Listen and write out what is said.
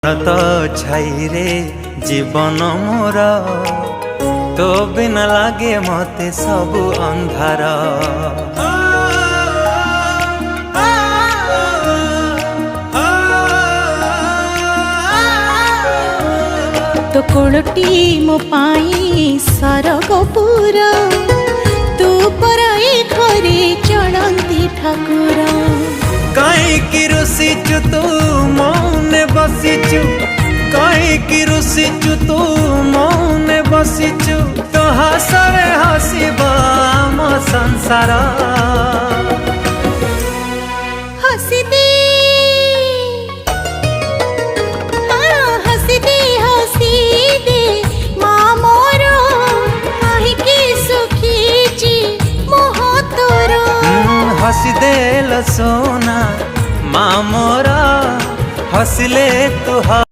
तो छाई रे जीवन मोर तो बिना लागे मते सबु अंधार। तो कोलटी मो पाई सरगपुर तू पराई घरे चलती ठाकुर। कहीं रुसीचु तू मौने बसीचु, कहीं रुसीचु तू मौने बसीचु, तो हसरे हसीबा आम संसार। हसी दे हसी दे हसी दे माँ मोर काहीकि सुखीची मोह तोर। हसी दे सोना माँ मोरा हसले तुहा।